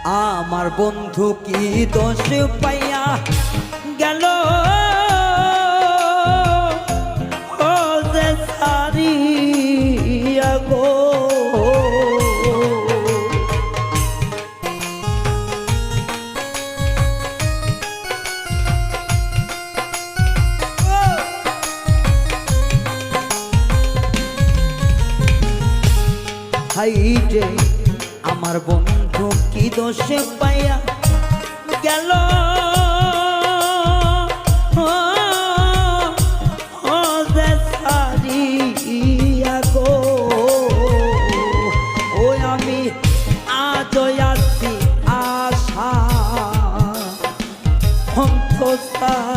আমার বন্ধু কি দোষ পাইয়া গেল ও যে সারিয়া গো। হাইরে আমার বন্ধু কি দোষে পাইয়া গেল যে সারিয়া গো। ও আমি আজ আছি আশা অন্তঃসার